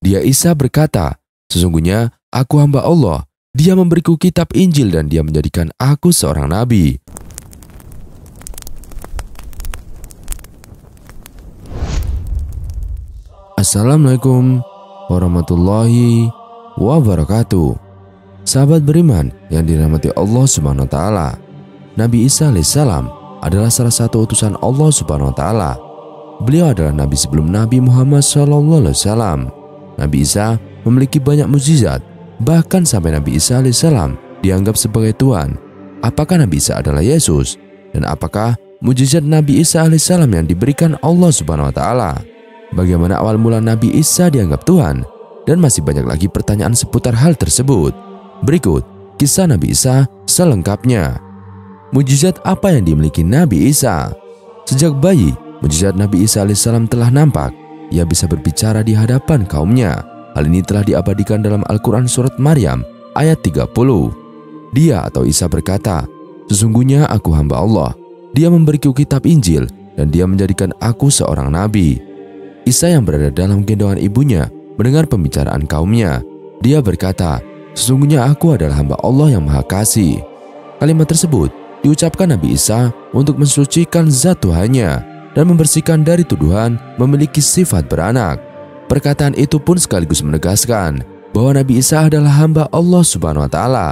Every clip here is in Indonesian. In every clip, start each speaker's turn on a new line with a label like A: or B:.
A: Dia Isa berkata, "Sesungguhnya aku hamba Allah. Dia memberiku kitab Injil dan dia menjadikan aku seorang nabi." Assalamualaikum warahmatullahi wabarakatuh. Sahabat beriman yang dirahmati Allah Subhanahu wa taala. Nabi Isa alaihissalam adalah salah satu utusan Allah Subhanahu wa taala. Beliau adalah nabi sebelum Nabi Muhammad SAW. Nabi Isa memiliki banyak mukjizat, bahkan sampai Nabi Isa alaihissalam dianggap sebagai Tuhan. Apakah Nabi Isa adalah Yesus? Dan apakah mukjizat Nabi Isa alaihissalam yang diberikan Allah Subhanahu wa taala? Bagaimana awal mula Nabi Isa dianggap Tuhan? Dan masih banyak lagi pertanyaan seputar hal tersebut. Berikut kisah Nabi Isa selengkapnya. Mukjizat apa yang dimiliki Nabi Isa? Sejak bayi, mukjizat Nabi Isa alaihissalam telah nampak. Ia bisa berbicara di hadapan kaumnya. Hal ini telah diabadikan dalam Al-Quran surat Maryam ayat 30. Dia atau Isa berkata, "Sesungguhnya aku hamba Allah. Dia memberiku kitab Injil dan dia menjadikan aku seorang nabi." Isa yang berada dalam gendongan ibunya mendengar pembicaraan kaumnya. Dia berkata, "Sesungguhnya aku adalah hamba Allah yang Maha Kasih." Kalimat tersebut diucapkan Nabi Isa untuk mensucikan zat Tuhannya dan membersihkan dari tuduhan memiliki sifat beranak. Perkataan itu pun sekaligus menegaskan bahwa Nabi Isa adalah hamba Allah Subhanahu wa taala.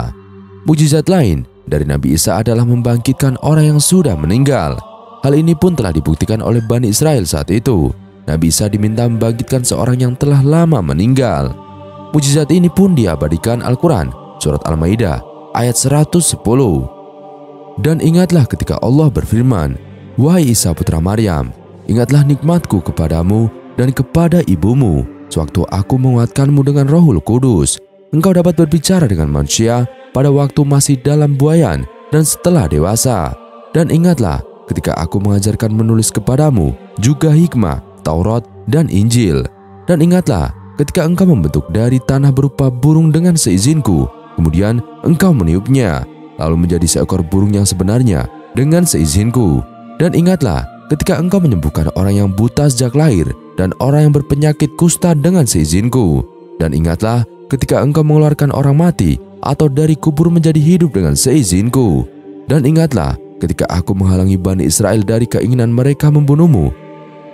A: Mukjizat lain dari Nabi Isa adalah membangkitkan orang yang sudah meninggal. Hal ini pun telah dibuktikan oleh Bani Israel saat itu. Nabi Isa diminta membangkitkan seorang yang telah lama meninggal. Mukjizat ini pun diabadikan Al-Quran surat Al-Maidah ayat 110. Dan ingatlah ketika Allah berfirman, "Wahai Isa putra Maryam, ingatlah nikmatku kepadamu dan kepada ibumu, sewaktu aku menguatkanmu dengan Rohul Kudus. Engkau dapat berbicara dengan manusia pada waktu masih dalam buayan dan setelah dewasa. Dan ingatlah ketika aku mengajarkan menulis kepadamu juga hikmah, Taurat dan Injil. Dan ingatlah ketika engkau membentuk dari tanah berupa burung dengan seizinku, kemudian engkau meniupnya, lalu menjadi seekor burung yang sebenarnya dengan seizinku. Dan ingatlah ketika engkau menyembuhkan orang yang buta sejak lahir dan orang yang berpenyakit kusta dengan seizinku. Dan ingatlah ketika engkau mengeluarkan orang mati atau dari kubur menjadi hidup dengan seizinku. Dan ingatlah ketika aku menghalangi Bani Israel dari keinginan mereka membunuhmu,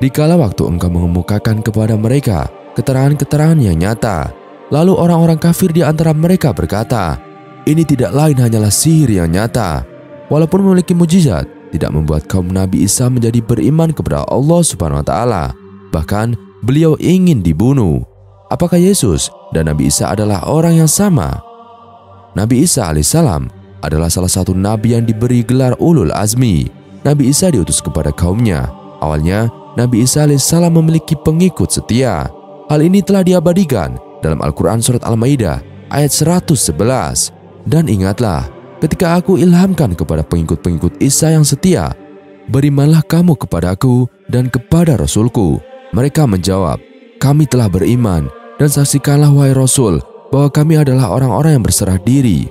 A: dikala waktu engkau mengemukakan kepada mereka keterangan-keterangan yang nyata." Lalu orang-orang kafir di antara mereka berkata, "Ini tidak lain hanyalah sihir yang nyata." Walaupun memiliki mukjizat, tidak membuat kaum Nabi Isa menjadi beriman kepada Allah Subhanahu wa taala. Bahkan beliau ingin dibunuh. Apakah Yesus dan Nabi Isa adalah orang yang sama? Nabi Isa alaihissalam adalah salah satu nabi yang diberi gelar Ulul Azmi. Nabi Isa diutus kepada kaumnya. Awalnya Nabi Isa alaihissalam memiliki pengikut setia. Hal ini telah diabadikan dalam Al-Quran surat Al-Maidah ayat 111. Dan ingatlah ketika aku ilhamkan kepada pengikut-pengikut Isa yang setia, "Berimanlah kamu kepadaku dan kepada Rasulku." Mereka menjawab, "Kami telah beriman, dan saksikanlah wahai Rasul bahwa kami adalah orang-orang yang berserah diri."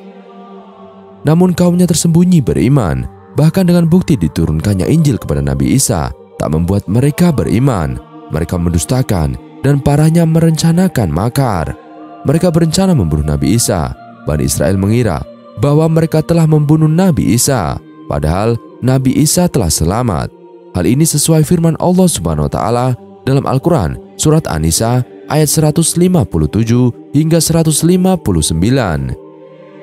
A: Namun kaumnya tersembunyi beriman. Bahkan dengan bukti diturunkannya Injil kepada Nabi Isa tak membuat mereka beriman. Mereka mendustakan dan parahnya merencanakan makar. Mereka berencana membunuh Nabi Isa. Bani Israel mengira bahwa mereka telah membunuh Nabi Isa, padahal Nabi Isa telah selamat. Hal ini sesuai firman Allah Subhanahu wa taala dalam Al-Quran surat An-Nisa ayat 157 hingga 159.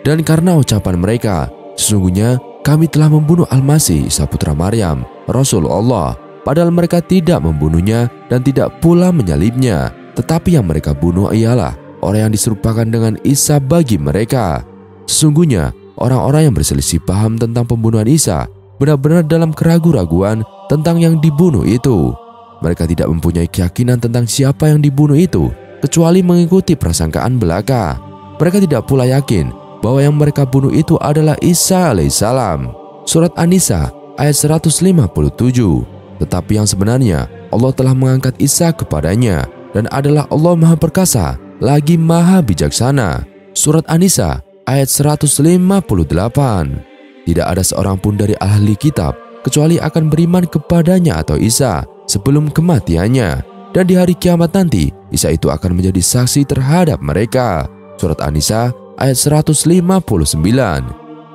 A: Dan karena ucapan mereka, "Sesungguhnya kami telah membunuh Al-Masih Isa putra Maryam, Rasulullah," padahal mereka tidak membunuhnya dan tidak pula menyalibnya, tetapi yang mereka bunuh ialah orang yang diserupakan dengan Isa bagi mereka. Sesungguhnya orang-orang yang berselisih paham tentang pembunuhan Isa benar-benar dalam keraguan-raguan tentang yang dibunuh itu. Mereka tidak mempunyai keyakinan tentang siapa yang dibunuh itu, kecuali mengikuti prasangkaan belaka. Mereka tidak pula yakin bahwa yang mereka bunuh itu adalah Isa alaihissalam. Surat An-Nisa ayat 157. Tetapi yang sebenarnya Allah telah mengangkat Isa kepadanya dan adalah Allah Maha Perkasa lagi Maha Bijaksana. Surat An-Nisa ayat 158. Tidak ada seorang pun dari ahli kitab kecuali akan beriman kepadanya atau Isa sebelum kematiannya. Dan di hari kiamat nanti, Isa itu akan menjadi saksi terhadap mereka. Surat An-Nisa ayat 159.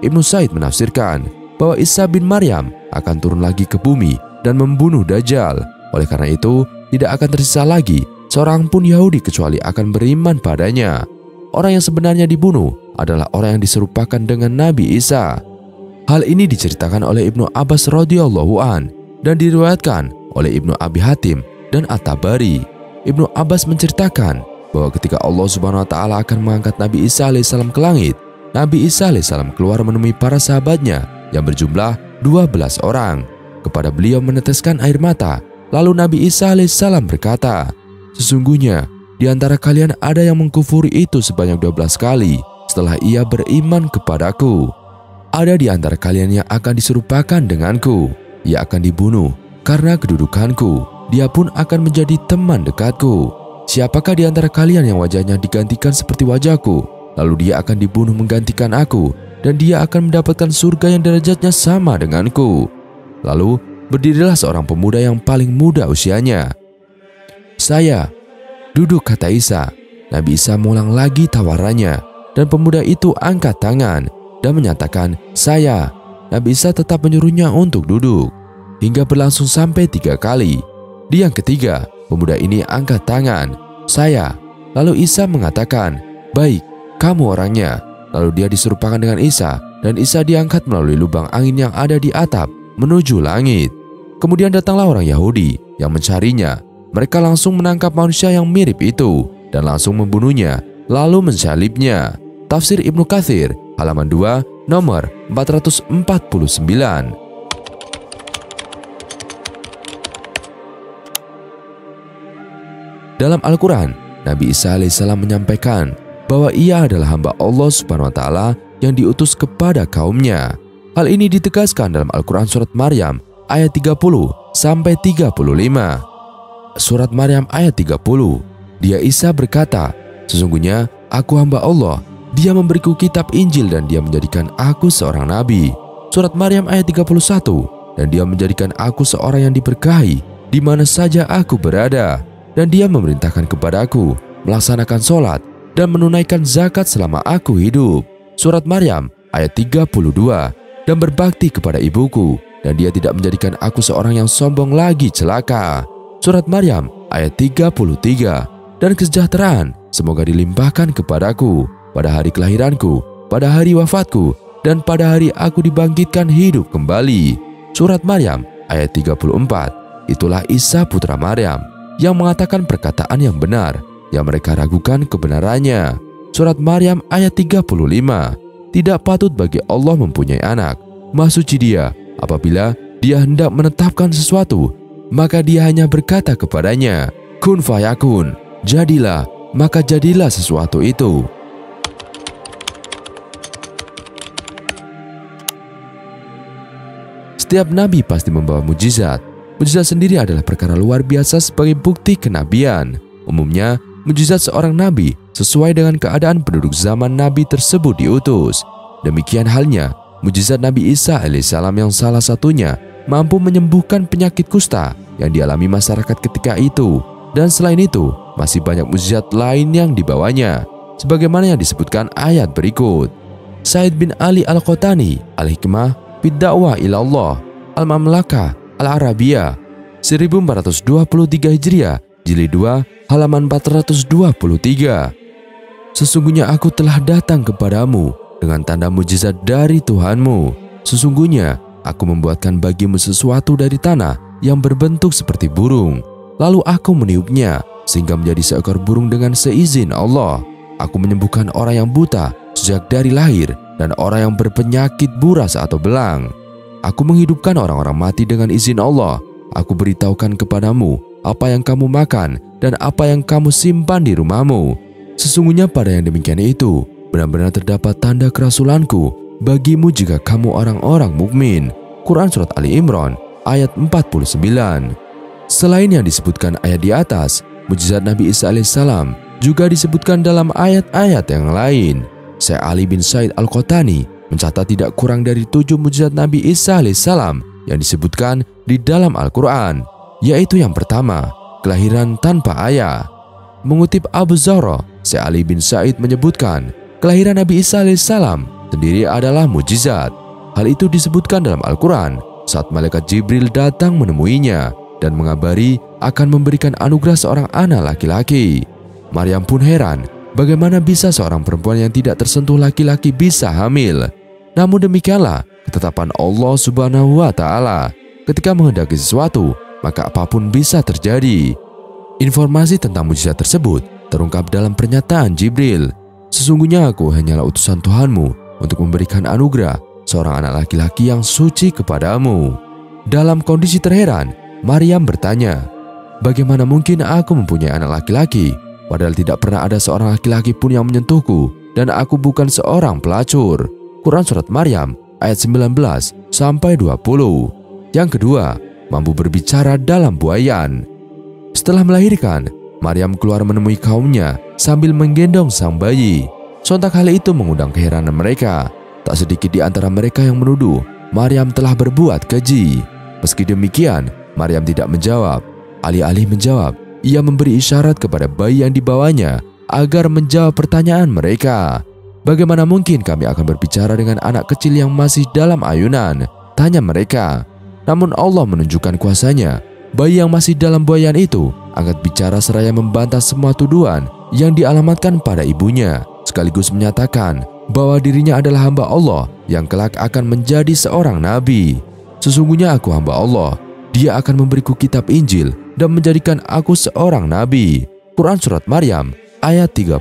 A: Ibnu Said menafsirkan bahwa Isa bin Maryam akan turun lagi ke bumi dan membunuh Dajjal. Oleh karena itu, tidak akan tersisa lagi seorang pun Yahudi kecuali akan beriman padanya. Orang yang sebenarnya dibunuh adalah orang yang diserupakan dengan Nabi Isa. Hal ini diceritakan oleh Ibnu Abbas radhiyallahu an dan diriwayatkan oleh Ibnu Abi Hatim dan At-Tabari. Ibnu Abbas menceritakan bahwa ketika Allah Subhanahu wa taala akan mengangkat Nabi Isa alaihissalam ke langit, Nabi Isa alaihissalam keluar menemui para sahabatnya yang berjumlah 12 orang. Kepada beliau meneteskan air mata. Lalu Nabi Isa alaihissalam berkata, "Sesungguhnya di antara kalian ada yang mengkufuri itu sebanyak 12 kali setelah ia beriman kepadaku. Ada di antara kalian yang akan diserupakan denganku. Ia akan dibunuh karena kedudukanku. Dia pun akan menjadi teman dekatku. Siapakah di antara kalian yang wajahnya digantikan seperti wajahku? Lalu dia akan dibunuh menggantikan aku, dan dia akan mendapatkan surga yang derajatnya sama denganku." Lalu berdirilah seorang pemuda yang paling muda usianya. "Saya." "Duduk," kata Isa. Nabi Isa mengulang lagi tawarannya, dan pemuda itu angkat tangan dan menyatakan, "Saya." Nabi Isa tetap menyuruhnya untuk duduk, hingga berlangsung sampai 3 kali. Di yang ketiga, pemuda ini angkat tangan, "Saya." Lalu Isa mengatakan, "Baik, kamu orangnya." Lalu dia diserupakan dengan Isa, dan Isa diangkat melalui lubang angin yang ada di atap menuju langit. Kemudian datanglah orang Yahudi yang mencarinya. Mereka langsung menangkap manusia yang mirip itu dan langsung membunuhnya, lalu mensalibnya. Tafsir Ibnu Katsir, halaman 2, nomor 449. Dalam Al-Quran, Nabi Isa alaihissalam menyampaikan bahwa ia adalah hamba Allah Subhanahu wa taala yang diutus kepada kaumnya. Hal ini ditegaskan dalam Al-Quran surat Maryam ayat 30 sampai 35. Surat Maryam ayat 30. Dia Isa berkata, "Sesungguhnya aku hamba Allah. Dia memberiku kitab Injil dan dia menjadikan aku seorang nabi." Surat Maryam ayat 31. "Dan dia menjadikan aku seorang yang diberkahi di mana saja aku berada. Dan dia memerintahkan kepadaku melaksanakan sholat dan menunaikan zakat selama aku hidup." Surat Maryam ayat 32. "Dan berbakti kepada ibuku, dan dia tidak menjadikan aku seorang yang sombong lagi celaka." Surat Maryam ayat 33. "Dan kesejahteraan semoga dilimpahkan kepadaku pada hari kelahiranku, pada hari wafatku, dan pada hari aku dibangkitkan hidup kembali." Surat Maryam ayat 34. Itulah Isa putra Maryam yang mengatakan perkataan yang benar yang mereka ragukan kebenarannya. Surat Maryam ayat 35. "Tidak patut bagi Allah mempunyai anak. Maha suci Dia, apabila Dia hendak menetapkan sesuatu, maka Dia hanya berkata kepadanya, kun fayakun, jadilah, maka jadilah sesuatu itu." Setiap nabi pasti membawa mujizat. Mujizat sendiri adalah perkara luar biasa sebagai bukti kenabian. Umumnya, mujizat seorang nabi sesuai dengan keadaan penduduk zaman nabi tersebut diutus. Demikian halnya mujizat Nabi Isa alaihissalam yang salah satunya mampu menyembuhkan penyakit kusta yang dialami masyarakat ketika itu. Dan selain itu, masih banyak mujizat lain yang dibawanya, sebagaimana yang disebutkan ayat berikut. Said bin Ali Al-Qatani, Al-Hikmah Bid Da'wah ila Allah, Al-Mamlakah Al-Arabiyah, 1423 Hijriah, jilid 2, halaman 423. "Sesungguhnya aku telah datang kepadamu dengan tanda mujizat dari Tuhanmu. Sesungguhnya aku membuatkan bagimu sesuatu dari tanah yang berbentuk seperti burung. Lalu aku meniupnya sehingga menjadi seekor burung dengan seizin Allah. Aku menyembuhkan orang yang buta sejak dari lahir dan orang yang berpenyakit buras atau belang. Aku menghidupkan orang-orang mati dengan izin Allah. Aku beritahukan kepadamu apa yang kamu makan dan apa yang kamu simpan di rumahmu. Sesungguhnya pada yang demikian itu benar-benar terdapat tanda kerasulanku bagimu jika kamu orang-orang mukmin." Quran Surat Ali Imran ayat 49. Selain yang disebutkan ayat di atas, mujizat Nabi Isa alaihissalam juga disebutkan dalam ayat-ayat yang lain. Syekh Ali bin Said Al-Qatani mencatat tidak kurang dari 7 mujizat Nabi Isa alaihissalam yang disebutkan di dalam Al-Quran, yaitu yang pertama, kelahiran tanpa ayah. Mengutip Abu Zahra, Syekh Ali bin Said menyebutkan, kelahiran Nabi Isa alaihissalam sendiri adalah mukjizat. Hal itu disebutkan dalam Al-Quran saat malaikat Jibril datang menemuinya dan mengabari akan memberikan anugerah seorang anak laki-laki. Maryam pun heran, bagaimana bisa seorang perempuan yang tidak tersentuh laki-laki bisa hamil. Namun demikianlah ketetapan Allah Subhanahu wa Ta'ala. Ketika menghendaki sesuatu, maka apapun bisa terjadi. Informasi tentang mukjizat tersebut terungkap dalam pernyataan Jibril. Sesungguhnya aku hanyalah utusan Tuhanmu untuk memberikan anugerah seorang anak laki-laki yang suci kepadamu. Dalam kondisi terheran, Maryam bertanya, bagaimana mungkin aku mempunyai anak laki-laki, padahal tidak pernah ada seorang laki-laki pun yang menyentuhku dan aku bukan seorang pelacur. Quran Surat Maryam ayat 19-20. Yang kedua, mampu berbicara dalam buayan. Setelah melahirkan, Maryam keluar menemui kaumnya sambil menggendong sang bayi. Sontak hal itu mengundang keheranan mereka. Tak sedikit di antara mereka yang menuduh Maryam telah berbuat keji. Meski demikian, Maryam tidak menjawab. Alih-alih menjawab, ia memberi isyarat kepada bayi yang dibawanya agar menjawab pertanyaan mereka. Bagaimana mungkin kami akan berbicara dengan anak kecil yang masih dalam ayunan? Tanya mereka. Namun Allah menunjukkan kuasanya. Bayi yang masih dalam buayan itu angkat bicara seraya membantah semua tuduhan yang dialamatkan pada ibunya, sekaligus menyatakan bahwa dirinya adalah hamba Allah yang kelak akan menjadi seorang nabi. Sesungguhnya aku hamba Allah, Dia akan memberiku kitab Injil dan menjadikan aku seorang nabi. Quran Surat Maryam ayat 30.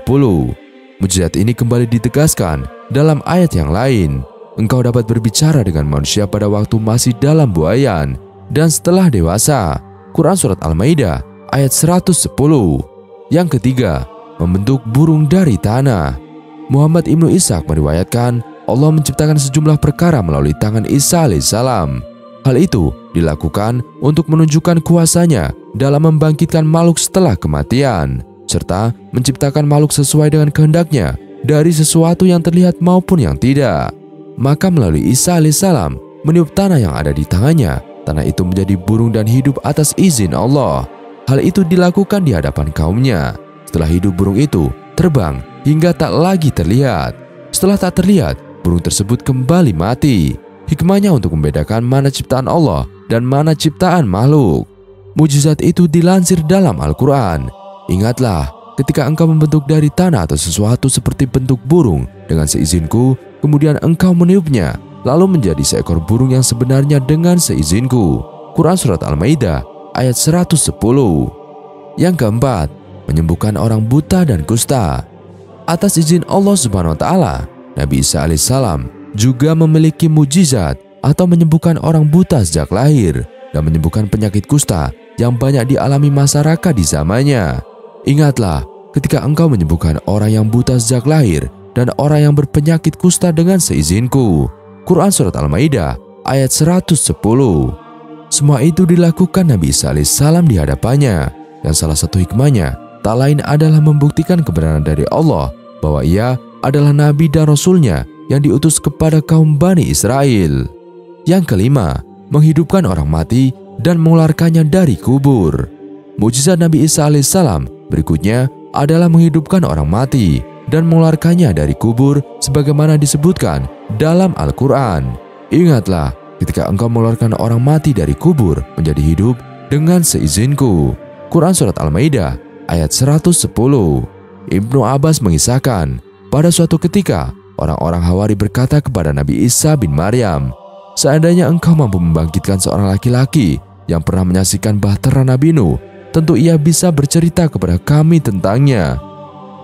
A: Mukjizat ini kembali ditegaskan dalam ayat yang lain. Engkau dapat berbicara dengan manusia pada waktu masih dalam buayan dan setelah dewasa. Quran Surat Al-Maidah ayat 110. Yang ketiga, membentuk burung dari tanah. Muhammad Ibnu Ishaq meriwayatkan Allah menciptakan sejumlah perkara melalui tangan Isa alaihissalam. Hal itu dilakukan untuk menunjukkan kuasanya dalam membangkitkan makhluk setelah kematian, serta menciptakan makhluk sesuai dengan kehendaknya dari sesuatu yang terlihat maupun yang tidak. Maka melalui Isa alaihissalam meniup tanah yang ada di tangannya, tanah itu menjadi burung dan hidup atas izin Allah. Hal itu dilakukan di hadapan kaumnya. Setelah hidup, burung itu terbang hingga tak lagi terlihat. Setelah tak terlihat, burung tersebut kembali mati. Hikmahnya untuk membedakan mana ciptaan Allah dan mana ciptaan makhluk. Mukjizat itu dilansir dalam Al-Quran. Ingatlah, ketika engkau membentuk dari tanah atau sesuatu seperti bentuk burung dengan seizinku, kemudian engkau meniupnya, lalu menjadi seekor burung yang sebenarnya dengan seizinku. Quran Surat Al-Maidah ayat 110. Yang keempat, menyembuhkan orang buta dan kusta. Atas izin Allah Subhanahu wa Ta'ala, Nabi Isa alaihissalam juga memiliki mukjizat atau menyembuhkan orang buta sejak lahir dan menyembuhkan penyakit kusta yang banyak dialami masyarakat di zamannya. Ingatlah, ketika engkau menyembuhkan orang yang buta sejak lahir dan orang yang berpenyakit kusta dengan seizinku. Quran Surat Al-Maidah ayat 110. Semua itu dilakukan Nabi Isa alaihissalam di hadapannya, dan salah satu hikmahnya tak lain adalah membuktikan kebenaran dari Allah bahwa ia adalah Nabi dan Rasulnya yang diutus kepada kaum Bani Israel. Yang kelima, menghidupkan orang mati dan mengeluarkannya dari kubur. Mukjizat Nabi Isa alaihissalam berikutnya adalah menghidupkan orang mati dan mengeluarkannya dari kubur sebagaimana disebutkan dalam Al-Quran. Ingatlah, ketika engkau mengeluarkan orang mati dari kubur menjadi hidup dengan seizinku. Quran Surat Al-Maidah ayat 110. Ibnu Abbas mengisahkan, pada suatu ketika orang-orang Hawari berkata kepada Nabi Isa bin Maryam, seandainya engkau mampu membangkitkan seorang laki-laki yang pernah menyaksikan bahtera Nabi Nuh, tentu ia bisa bercerita kepada kami tentangnya.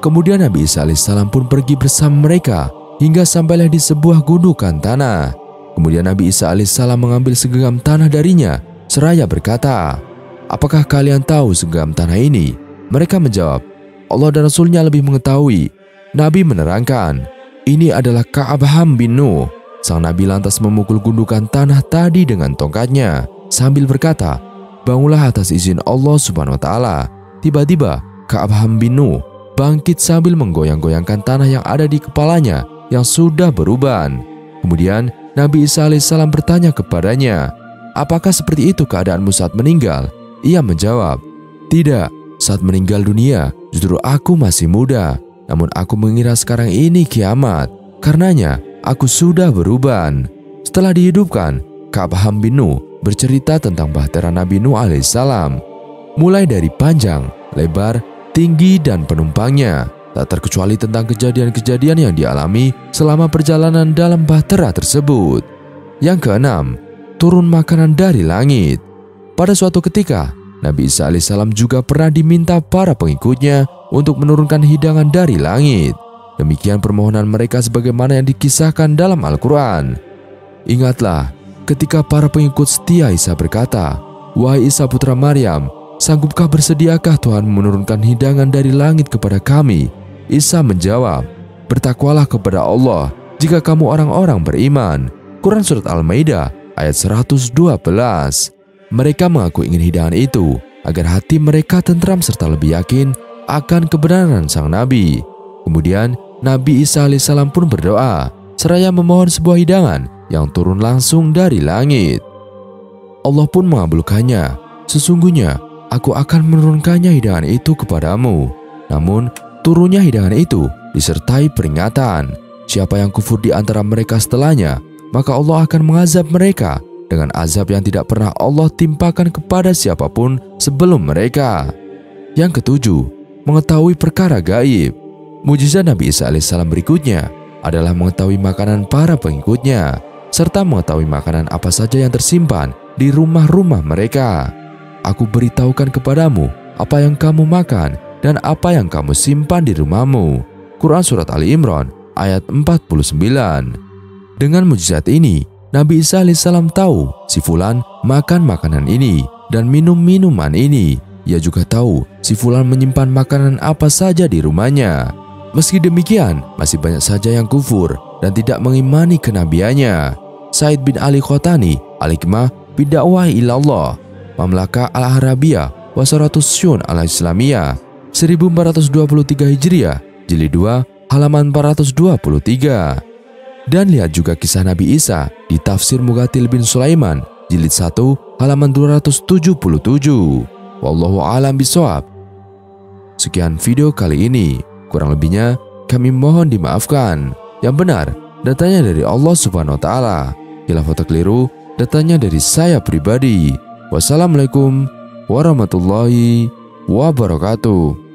A: Kemudian Nabi Isa alaihissalam pun pergi bersama mereka hingga sampailah di sebuah gundukan tanah. Kemudian Nabi Isa alaihissalam mengambil segenggam tanah darinya seraya berkata, apakah kalian tahu segenggam tanah ini? Mereka menjawab, Allah dan Rasulnya lebih mengetahui. Nabi menerangkan, ini adalah Ka'abham bin Nuh. Sang Nabi lantas memukul gundukan tanah tadi dengan tongkatnya sambil berkata, bangunlah atas izin Allah Subhanahu wa Ta'ala. Tiba-tiba Ka'abham bin Nuh bangkit sambil menggoyang-goyangkan tanah yang ada di kepalanya yang sudah beruban. Kemudian Nabi Isa alaihissalam bertanya kepadanya, apakah seperti itu keadaanmu saat meninggal? Ia menjawab, Tidak, saat meninggal dunia justru aku masih muda. Namun aku mengira sekarang ini kiamat. Karenanya aku sudah beruban. Setelah dihidupkan, Ka'ab bin Nuh bercerita tentang bahtera Nabi Nuh alaihissalam. Mulai dari panjang, lebar, tinggi, dan penumpangnya. Tak terkecuali tentang kejadian-kejadian yang dialami selama perjalanan dalam bahtera tersebut. Yang keenam, turun makanan dari langit. Pada suatu ketika, Nabi Isa alaihissalam juga pernah diminta para pengikutnya untuk menurunkan hidangan dari langit. Demikian permohonan mereka sebagaimana yang dikisahkan dalam Al-Quran. Ingatlah, ketika para pengikut setia Isa berkata, "Wahai Isa putra Maryam, sanggupkah bersediakah Tuhan menurunkan hidangan dari langit kepada kami?" Isa menjawab, "Bertakwalah kepada Allah jika kamu orang-orang beriman." Quran Surat Al-Maidah ayat 112. Mereka mengaku ingin hidangan itu agar hati mereka tentram serta lebih yakin akan kebenaran sang Nabi. Kemudian Nabi Isa alaihissalam pun berdoa seraya memohon sebuah hidangan yang turun langsung dari langit. Allah pun mengabulkannya. "Sesungguhnya aku akan menurunkannya hidangan itu kepadamu." Namun turunnya hidangan itu disertai peringatan. Siapa yang kufur di antara mereka setelahnya, maka Allah akan mengazab mereka dengan azab yang tidak pernah Allah timpakan kepada siapapun sebelum mereka. Yang ketujuh, mengetahui perkara gaib. Mukjizat Nabi Isa alaihissalam berikutnya adalah mengetahui makanan para pengikutnya, serta mengetahui makanan apa saja yang tersimpan di rumah-rumah mereka. "Aku beritahukan kepadamu apa yang kamu makan dan apa yang kamu simpan di rumahmu." Quran Surat Ali Imran ayat 49. Dengan mukjizat ini, Nabi Isa alaihissalam tahu si fulan makan makanan ini dan minum minuman ini. Ia juga tahu si fulan menyimpan makanan apa saja di rumahnya. Meski demikian, masih banyak saja yang kufur dan tidak mengimani kenabiannya. Said bin Ali Khotani, Al-Hikmah Bidakwah Ilallah, Mamlakah Al-Arabiyah Wasaratus Syun Al-Islamiyah, 1423 Hijriah, Jilid 2, halaman 423. Dan lihat juga kisah Nabi Isa di Tafsir Muqatil bin Sulaiman, Jilid 1, halaman 277. Wallahu a'lam bishawab. Sekian video kali ini. Kurang lebihnya kami mohon dimaafkan. Yang benar datanya dari Allah Subhanahu wa taala. Khilaf atau keliru datanya dari saya pribadi. Wassalamualaikum warahmatullahi wabarakatuh.